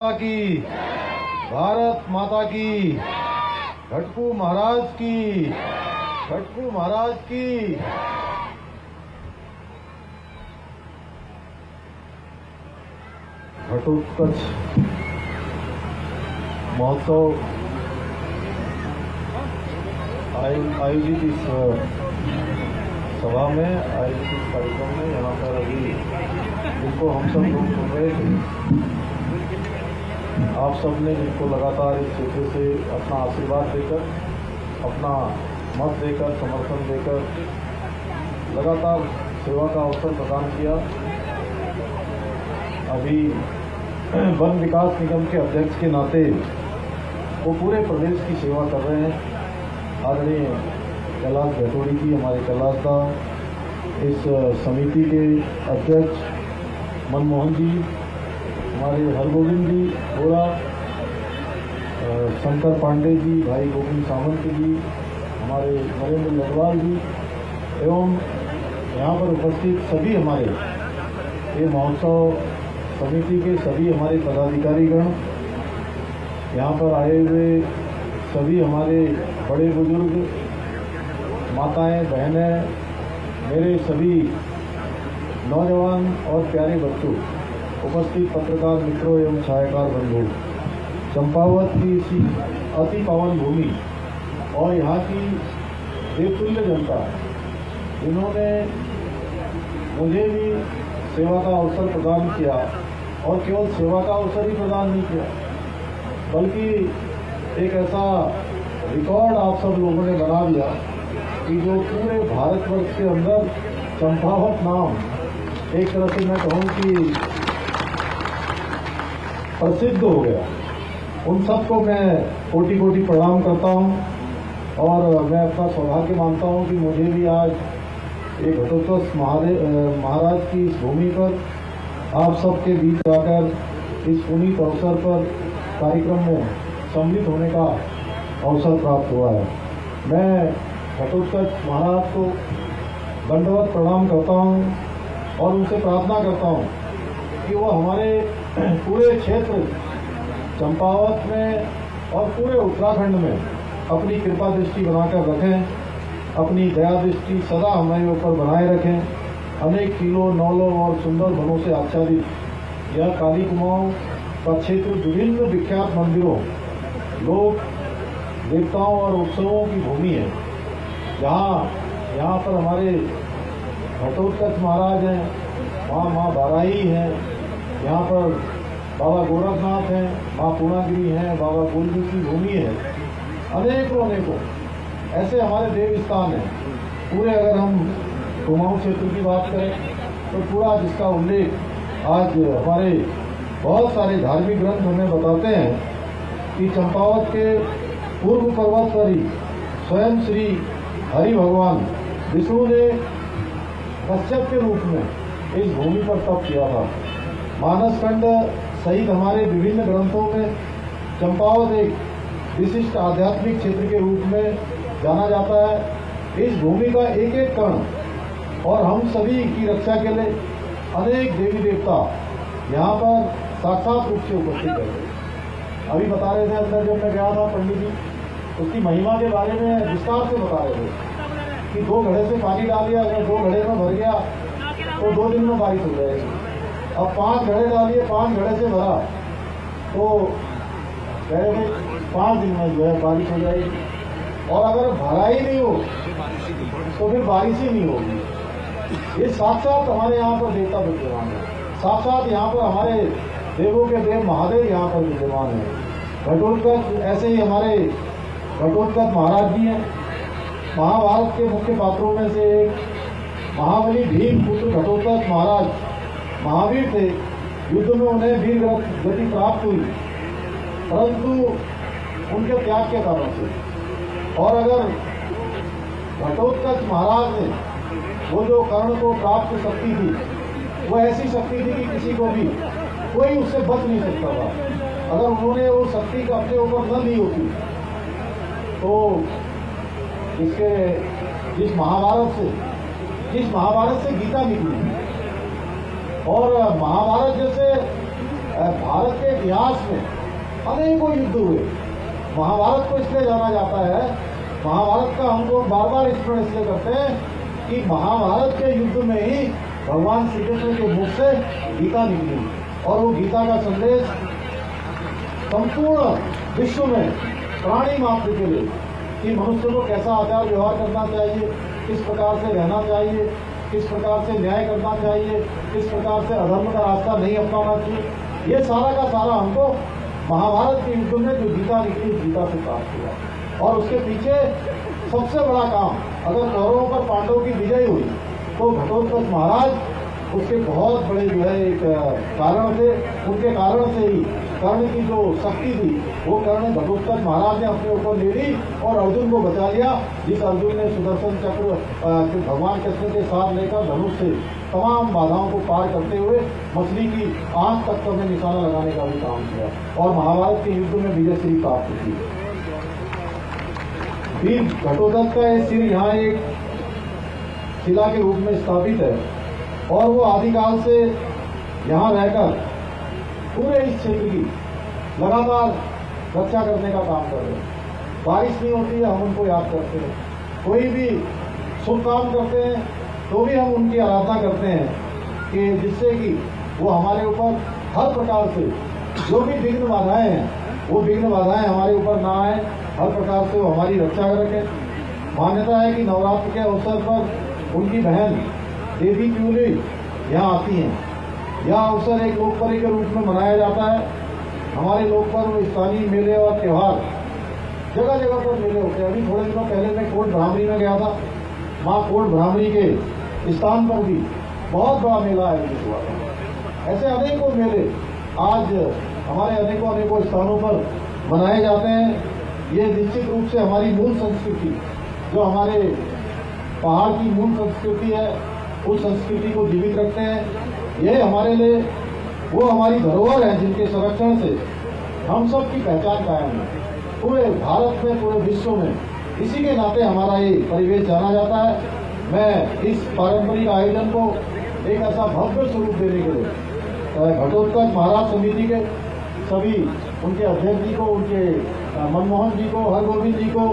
माता की, भारत माता की, घटकू महाराज की, घटकू महाराज की। घटोत्कच महोत्सव आयोजित इस सभा में, आयोजित इस कार्यक्रम में यहाँ पर अभी जिनको हम सब लोग सुन रहे थे, आप सबने जिनको लगातार इस क्षेत्र से अपना आशीर्वाद देकर, अपना मत देकर, समर्थन देकर लगातार सेवा का अवसर प्रदान किया। अभी वन विकास निगम के अध्यक्ष के नाते वो पूरे प्रदेश की सेवा कर रहे हैं। आदरणीय कैलाश भटोड़ी जी, हमारे कैलाश दा, इस समिति के अध्यक्ष मनमोहन जी, हमारे हरगोविंद जी बोरा, शंकर पांडे जी, भाई गोविंद सावंत जी, हमारे नरेंद्र लडवाल जी एवं यहाँ पर उपस्थित सभी हमारे ये महोत्सव समिति के सभी हमारे पदाधिकारीगण, यहाँ पर आए हुए सभी हमारे बड़े बुजुर्ग, माताएं, बहनें, मेरे सभी नौजवान और प्यारे बच्चों, उपस्थित पत्रकार मित्रों एवं छायाकार बंधु, चंपावत की इसी अति पावन भूमि और यहाँ की देवतुल्य जनता, जिन्होंने मुझे भी सेवा का अवसर प्रदान किया और केवल सेवा का अवसर ही प्रदान नहीं किया, बल्कि एक ऐसा रिकॉर्ड आप सब लोगों ने बना दिया कि जो पूरे भारतवर्ष के अंदर चंपावत नाम एक तरह से मैं कहूँ कि प्रसिद्ध हो गया। उन सबको मैं कोटि कोटि प्रणाम करता हूं और मैं अपना सौभाग्य मानता हूं कि मुझे भी आज एक घटोत्कच महाराज की इस भूमि पर आप सबके बीच आकर इस पुनीत अवसर पर कार्यक्रम में सम्मिलित होने का अवसर प्राप्त हुआ है। मैं घटोत्कच महाराज को दंडवत प्रणाम करता हूं और उनसे प्रार्थना करता हूं कि वो हमारे पूरे क्षेत्र चंपावत में और पूरे उत्तराखंड में अपनी कृपा दृष्टि बनाकर रखें, अपनी दया दृष्टि सदा हमारे ऊपर बनाए रखें। अनेक किलो, नौलों और सुंदर वनों से आच्छादित यह काली कुमाऊं का क्षेत्र विभिन्न विख्यात मंदिरों, लोक देवताओं और उत्सवों की भूमि है। यहाँ पर हमारे घटोत्कच महाराज हैं, वहाँ माँ बाराही हैं, यहाँ पर बाबा गोरखनाथ हैं, माँ पूर्णागिरी हैं, बाबा गोलजी की भूमि है। अनेकों ऐसे हमारे देव स्थान हैं। पूरे अगर हम कुमाऊं क्षेत्र की बात करें तो पूरा जिसका उल्लेख आज हमारे बहुत सारे धार्मिक ग्रंथ हमें बताते हैं कि चंपावत के पूर्व पर्वत पर ही स्वयं श्री हरि भगवान विष्णु ने कश्यप के रूप में इस भूमि पर तप किया था। मानसखंड सहित हमारे विभिन्न ग्रंथों में चंपावत एक विशिष्ट आध्यात्मिक क्षेत्र के रूप में जाना जाता है। इस भूमि का एक एक कण और हम सभी की रक्षा के लिए अनेक देवी देवता यहाँ पर साक्षात रूप से उपस्थित है। अभी बता रहे थे अंदर जब मैं गया था, पंडित जी उसकी महिमा के बारे में विस्तार से बता रहे थे कि 2 घड़े से पानी डाल दिया, अगर 2 घड़े में भर गया तो 2 दिन में बारिश हो जाएगी। अब 5 घड़े डालिए, 5 घड़े से भरा तो कह रहे थे 5 दिन में जो है बारिश हो जाएगी। और अगर भरा ही नहीं हो तो फिर बारिश ही नहीं होगी। ये साक्षात हमारे यहाँ पर देवता विद्यमान है, साक्षात यहाँ पर हमारे देवों के देव महादेव यहाँ पर विद्यमान है। घटोत्कच ऐसे ही हमारे घटोत्कच महाराज जी हैं। महाभारत के मुख्य पात्रों में से एक महाबली भीम पुत्र घटोत्कच महाराज महावीर थे। युद्ध में उन्हें वीर गति प्राप्त हुई, परंतु उनके त्याग के कारण से। और अगर घटोत्कच महाराज ने वो जो कर्ण को प्राप्त शक्ति थी, वो ऐसी शक्ति थी कि किसी को भी कोई उससे बच नहीं सकता था। अगर उन्होंने वो शक्ति का अपने ऊपर न ली होती तो जिस महाभारत से गीता निकली और महाभारत जैसे भारत के इतिहास में अनेकों युद्ध हुए। महाभारत को इसलिए जाना जाता है, महाभारत का हम लोग बार बार स्मरण इसलिए करते हैं कि महाभारत के युद्ध में ही भगवान श्री कृष्ण के मुख से गीता निकली और वो गीता का संदेश संपूर्ण विश्व में प्राणी मात्र के लिए कि मनुष्य को कैसा आचार व्यवहार करना चाहिए, किस प्रकार से रहना चाहिए, किस प्रकार से न्याय करना चाहिए, किस प्रकार से अधर्म का रास्ता नहीं अपनाना चाहिए, ये सारा का सारा हमको महाभारत के युद्ध में जो गीता निकली गीता से प्राप्त हुआ। और उसके पीछे सबसे बड़ा काम, अगर कौरवों पर पांडवों की विजय हुई तो घटोत्कच महाराज उसके बहुत बड़े जो है एक कारण थे। उनके कारण से ही कर्ण की जो शक्ति थी वो कर्ण घटोत्कच महाराज ने अपने ऊपर ले ली और अर्जुन को बचा लिया, जिस अर्जुन ने सुदर्शन चक्र भगवान कृष्ण के साथ लेकर धनुष से तमाम बाधाओं को पार करते हुए मछली की आंख तक में निशाना लगाने का भी काम किया और महाभारत के युद्ध में विजयश्री प्राप्त की। वीर घटोत्कच का ये सिर यहाँ एक शिला के रूप में स्थापित है और वो आदिकाल से यहाँ रहकर पूरे इस क्षेत्र की लगातार रक्षा करने का काम कर रहे हैं। बारिश नहीं होती है, हम उनको याद करते हैं। कोई भी शुभ काम करते हैं तो भी हम उनकी आराधना करते हैं कि जिससे कि वो हमारे ऊपर हर प्रकार से जो भी विघ्न बाधाएं हैं वो विघ्न बाधाएं हमारे ऊपर ना आए, हर प्रकार से वो हमारी रक्षा रखें। मान्यता है कि नवरात्र के अवसर पर उनकी बहन देवी क्यूली यहाँ आती हैं। यह अवसर एक लोक पर्व के रूप में मनाया जाता है। हमारे लोक पर्व, स्थानीय मेले और त्योहार जगह जगह पर मेले होते हैं। अभी थोड़े दिनों पहले मैं कोट भ्रामरी में गया था। माँ कोट भ्रामरी के स्थान पर भी बहुत बड़ा मेला आयोजित हुआ था। ऐसे अनेकों मेले आज हमारे अनेकों स्थानों पर मनाए जाते हैं। ये निश्चित रूप से हमारी मूल संस्कृति, जो हमारे पहाड़ की मूल संस्कृति है, उस संस्कृति को जीवित रखते हैं। ये हमारे लिए वो हमारी धरोहर है जिनके संरक्षण से हम सब की पहचान कायम है पूरे भारत में, पूरे विश्व में। इसी के नाते हमारा ये परिवेश जाना जाता है। मैं इस पारंपरिक आयोजन को एक ऐसा भव्य स्वरूप देने के लिए घटोत्कच महाराज समिति के सभी उनके अध्यक्ष जी को, उनके मनमोहन जी को, हरगोविंद जी को,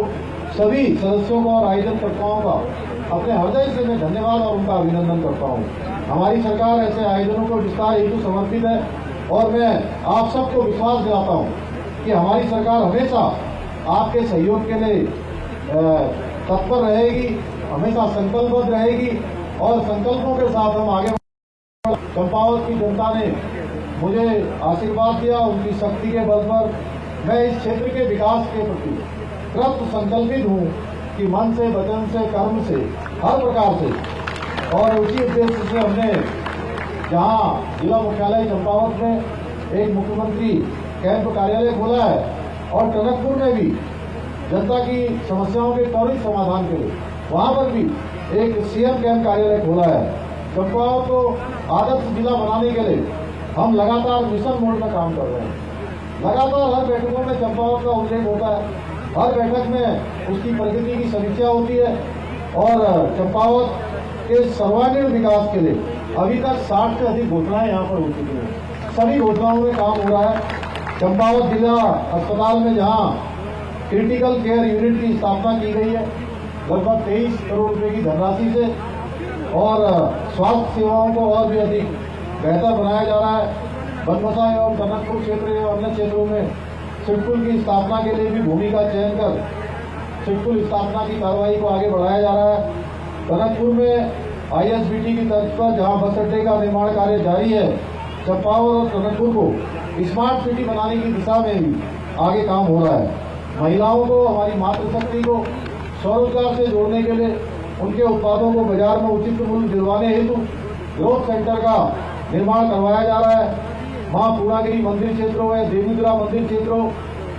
सभी सदस्यों को और आयोजनकर्ताओं का अपने हृदय से मैं धन्यवाद और उनका अभिनंदन करता हूँ। हमारी सरकार ऐसे आयोजनों को विस्तार हेतु समर्पित है और मैं आप सबको विश्वास दिलाता हूँ कि हमारी सरकार हमेशा आपके सहयोग के लिए तत्पर रहेगी, हमेशा संकल्पबद्ध रहेगी और संकल्पों के साथ हम आगे। चंपावत की जनता ने मुझे आशीर्वाद दिया, उनकी शक्ति के बल पर मैं इस क्षेत्र के विकास के प्रति कृत संकल्पित हूँ कि मन से, वचन से, कर्म से, हर प्रकार से। और उसी उद्देश्य से हमने जहाँ जिला मुख्यालय चंपावत में एक मुख्यमंत्री कैंप कार्यालय खोला है और टनकपुर में भी जनता की समस्याओं के त्वरित समाधान के लिए वहाँ पर भी एक सीएम कैंप कार्यालय खोला है। चंपावत को आदर्श जिला बनाने के लिए हम लगातार मिशन मोड में काम कर रहे हैं। लगातार हर बैठकों में चंपावत का उल्लेख होता है, हर बैठक में उसकी प्रगति की समीक्षा होती है और चंपावत के सर्वांगीण विकास के लिए अभी तक 60 से अधिक घोषणाएं यहाँ पर हो चुकी हैं। सभी घोषणाओं में काम हो रहा है। चंपावत जिला अस्पताल में जहाँ क्रिटिकल केयर यूनिट की स्थापना की गई है लगभग 23 करोड़ रुपए की धनराशि से और स्वास्थ्य सेवाओं को और भी अधिक बेहतर बनाया जा रहा है। बनमसा एवं टनकपुर क्षेत्र एवं अन्य क्षेत्रों में सिडकुल की स्थापना के लिए भी भूमि का चयन कर सिडकुल स्थापना की कार्रवाई को आगे बढ़ाया जा रहा है। टनकपुर में आईएसबीटी की तर्ज पर जहां बस अड्डे का निर्माण कार्य जारी है, चंपावत और टनकपुर को स्मार्ट सिटी बनाने की दिशा में भी आगे काम हो रहा है। महिलाओं को, हमारी मातृशक्ति को स्वरोजगार से जोड़ने के लिए उनके उत्पादों को बाजार में उचित मूल्य दिलवाने हेतु ग्रोथ सेंटर का निर्माण करवाया जा रहा है। मां पूर्णागिरी मंदिर क्षेत्र हो या देवीद्रा मंदिर क्षेत्र हो,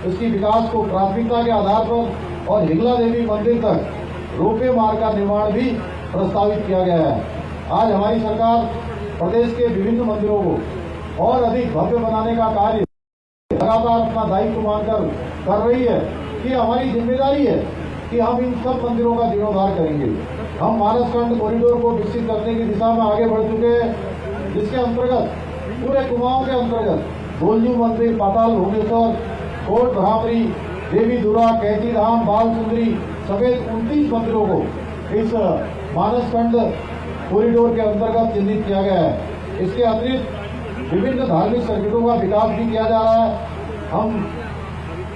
इसकी विकास को प्राथमिकता के आधार पर और हिंगला देवी मंदिर तक रोपवे मार्ग का निर्माण भी प्रस्तावित किया गया है। आज हमारी सरकार प्रदेश के विभिन्न मंदिरों को और अधिक भव्य बनाने का कार्य लगातार अपना दायित्व मानकर कर रही है कि हमारी जिम्मेदारी है कि हम इन सब मंदिरों का जीर्णोद्धार करेंगे। हम मानसखंड कॉरिडोर को विकसित करने की दिशा में आगे बढ़ चुके हैं, जिसके अंतर्गत पूरे कुमाऊं के अंतर्गत गोलजू मंदिर, पाताल भुवनेश्वर, कोट भ्रामरी, देवी दुर्गा, कैची धाम, बाल सुंदरी समेत 29 मंदिरों को इस मानसखंड कॉरिडोर के अंतर्गत चिन्हित किया गया है। इसके अतिरिक्त विभिन्न धार्मिक सर्किटों का विकास भी किया जा रहा है। हम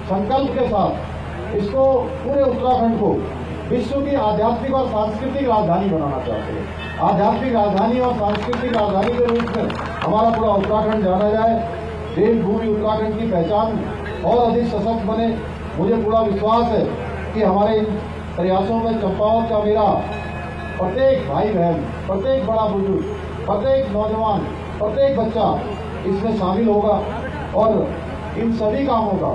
संकल्प के साथ इसको पूरे उत्तराखंड को विश्व की आध्यात्मिक और सांस्कृतिक राजधानी बनाना चाहते हैं। आध्यात्मिक राजधानी और सांस्कृतिक राजधानी के रूप में हमारा पूरा उत्तराखंड जाना जाए, देवभूमि उत्तराखंड की पहचान और अधिक सशक्त बने। मुझे पूरा विश्वास है कि हमारे इन प्रयासों में चंपावत का मेरा प्रत्येक भाई बहन, प्रत्येक बड़ा बुजुर्ग, प्रत्येक नौजवान, प्रत्येक बच्चा इसमें शामिल होगा और इन सभी कामों का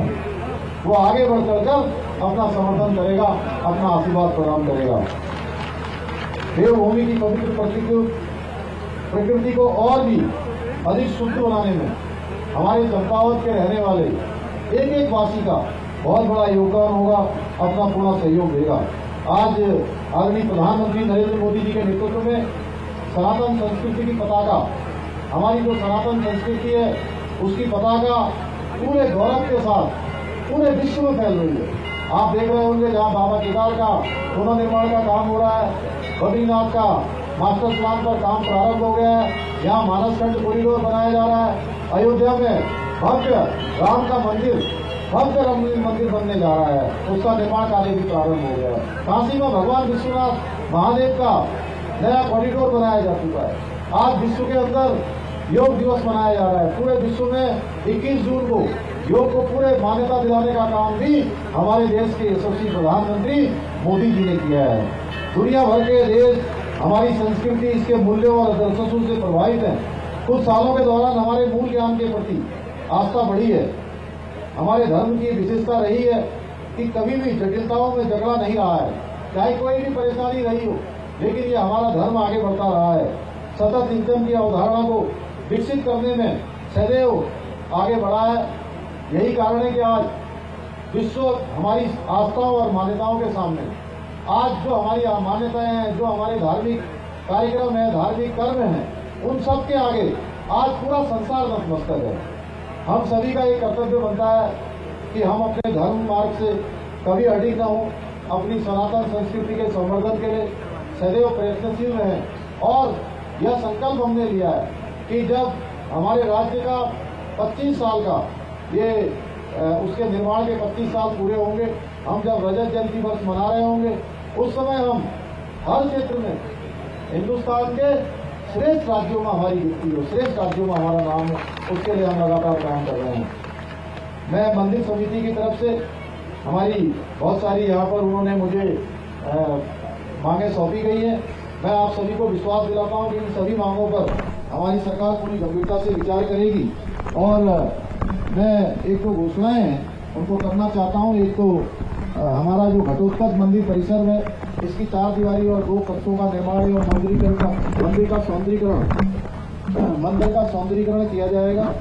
वो आगे बढ़ कर अपना समर्थन करेगा, अपना आशीर्वाद प्रदान करेगा। देवभूमि की पवित्र प्रकृति को और भी अधिक शुद्ध बनाने में हमारे चंपावत के रहने वाले एक एक वासी का बहुत बड़ा योगदान होगा, अपना पूरा सहयोग देगा। आज आदरणीय प्रधानमंत्री नरेंद्र मोदी जी के नेतृत्व में सनातन संस्कृति की पताका, हमारी जो सनातन संस्कृति है उसकी पताका पूरे गौरव के साथ पूरे विश्व में फैल रही है। आप देख रहे होंगे जहां बाबा केदार का पुनर्निर्माण का काम हो रहा है, बद्रीनाथ का मास्टर प्लान पर काम प्रारंभ हो गया है, यहाँ मानसखंड कॉरिडोर बनाया जा रहा है, अयोध्या में भव्य राम का मंदिर, भव्य राम मंदिर बनने जा रहा है, उसका निर्माण कार्य भी प्रारंभ हो गया है। काशी में भगवान विश्वनाथ महादेव का नया कॉरिडोर बनाया जा चुका है। आज विश्व के अंदर योग दिवस मनाया जा रहा है। पूरे विश्व में 21 जून को योग को पूरे मान्यता दिलाने का काम भी हमारे देश के यशस्वी प्रधानमंत्री मोदी जी ने किया है। दुनिया भर के देश हमारी संस्कृति, इसके मूल्यों और आदर्शों से प्रभावित हैं। कुछ सालों के दौरान हमारे मूल ज्ञान के प्रति आस्था बढ़ी है। हमारे धर्म की विशेषता रही है कि कभी भी जटिलताओं में झगड़ा नहीं रहा है, चाहे कोई भी परेशानी रही हो, लेकिन ये हमारा धर्म आगे बढ़ता रहा है। सतत चिंतन की अवधारणा को विकसित करने में सदैव आगे बढ़ा है। यही कारण है कि आज विश्व हमारी आस्थाओं और मान्यताओं के सामने, आज जो हमारी मान्यताएं हैं, जो हमारे धार्मिक कार्यक्रम है, धार्मिक कर्म हैं, उन सब के आगे आज पूरा संसार नतमस्तक है। हम सभी का ये कर्तव्य बनता है कि हम अपने धर्म मार्ग से कभी अडिग न हों, अपनी सनातन संस्कृति के संवर्धन के लिए सदैव प्रयत्नशील रहें। और यह संकल्प हमने लिया है कि जब हमारे राज्य का 25 साल का ये उसके निर्माण के 25 साल पूरे होंगे, हम जब रजत जयंती वर्ष मना रहे होंगे, उस समय हम हर क्षेत्र में हिंदुस्तान के श्रेष्ठ राज्यों में हमारी गिनती हो, श्रेष्ठ राज्यों में हमारा नाम हो, उसके लिए हम लगातार काम कर रहे हैं। मैं मंदिर समिति की तरफ से हमारी बहुत सारी यहाँ पर उन्होंने मुझे मांगे सौंपी गई है। मैं आप सभी को विश्वास दिलाता हूँ कि इन सभी मांगों पर हमारी सरकार पूरी गंभीरता से विचार करेगी। और मैं एक तो घोषणाएं हैं उनको करना चाहता हूँ। एक तो हमारा जो घटोत्कच मंदिर परिसर है, इसकी 4 दीवारी और 2 कक्षों का निर्माण और मंदिर का सौंदर्यीकरण किया जाएगा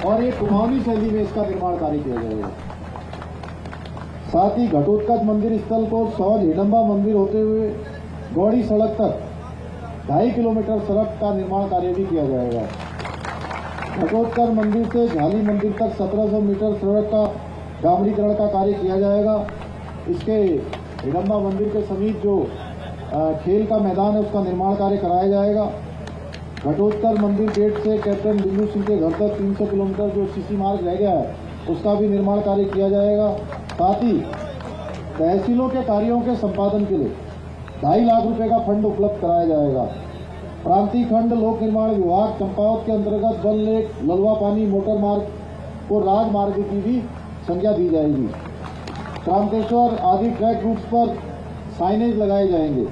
और ये कुमाऊनी शैली में इसका निर्माण कार्य किया जाएगा। साथ ही घटोत्कच मंदिर स्थल को सहज हिडम्बा मंदिर होते हुए गौड़ी सड़क तक 2.5 किलोमीटर सड़क का निर्माण कार्य भी किया जाएगा। घटोत्कच मंदिर से झाली मंदिर तक 1700 मीटर सड़क का डामरीकरण का कार्य किया जाएगा। इसके हिडम्बा मंदिर के समीप जो खेल का मैदान है उसका निर्माण कार्य कराया जाएगा। घटोत्कच मंदिर गेट से कैप्टन बिंदु सिंह के घर तक 300 किलोमीटर जो सीसी मार्ग रह गया है उसका भी निर्माण कार्य किया जाएगा। साथ ही तहसीलों के कार्यों के संपादन के लिए 2.5 लाख रुपए का फंड उपलब्ध कराया जाएगा। प्रांतीय खंड लोक निर्माण विभाग चंपावत के अंतर्गत बन लेक ललवा पानी मोटर मार्ग को राजमार्ग की भी संज्ञा दी जाएगी। क्रांतेश्वर आदि ट्रैक रूट्स पर साइनेज लगाए जाएंगे।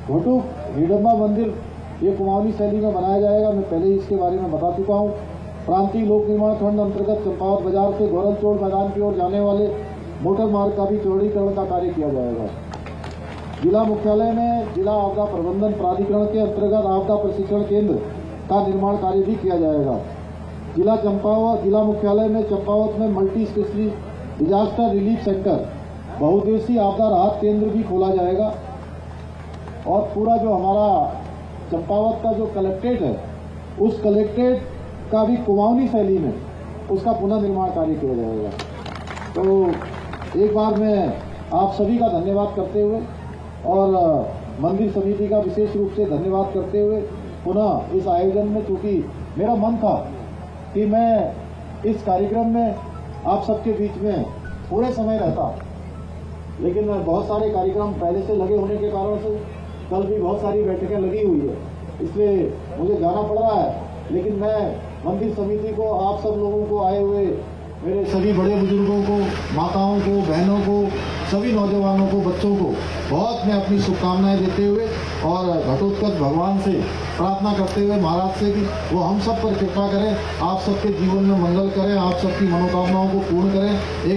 घटुक हिडम्बा मंदिर ये कुमाऊनी शैली में बनाया जाएगा। मैं पहले ही इसके बारे में बता चुका हूँ। प्रांतीय लोक निर्माण खंड अंतर्गत चंपावत बाजार से गोरलचोड़ मैदान की ओर जाने वाले मोटर मार्ग का भी चौड़ीकरण का कार्य किया जाएगा। जिला मुख्यालय में जिला आपदा प्रबंधन प्राधिकरण के अंतर्गत आपदा प्रशिक्षण केंद्र का निर्माण कार्य भी किया जाएगा। जिला मुख्यालय में चंपावत में multi specialist disaster relief centre बहुउद्देशीय आपदा राहत केंद्र भी खोला जाएगा। और पूरा जो हमारा चंपावत का जो कलेक्ट्रेट है उस कलेक्ट्रेट का भी कुमाऊनी शैली में उसका पुनर्निर्माण कार्य किया जाएगा। तो एक बार मैं आप सभी का धन्यवाद करते हुए और मंदिर समिति का विशेष रूप से धन्यवाद करते हुए पुनः इस आयोजन में, चूंकि मेरा मन था कि मैं इस कार्यक्रम में आप सबके बीच में पूरे समय रहता, लेकिन बहुत सारे कार्यक्रम पहले से लगे होने के कारण से कल भी बहुत सारी बैठकें लगी हुई है, इसलिए मुझे जाना पड़ रहा है। लेकिन मैं मंदिर समिति को, आप सब लोगों को, आए हुए मेरे सभी बड़े बुजुर्गों को, माताओं को, बहनों को, सभी नौजवानों को, बच्चों को बहुत मैं अपनी शुभकामनाएं देते हुए और घटोत्कच भगवान से प्रार्थना करते हुए महाराज से कि वो हम सब पर कृपा करें, आप सबके जीवन में मंगल करें, आप सबकी मनोकामनाओं को पूर्ण करें। एक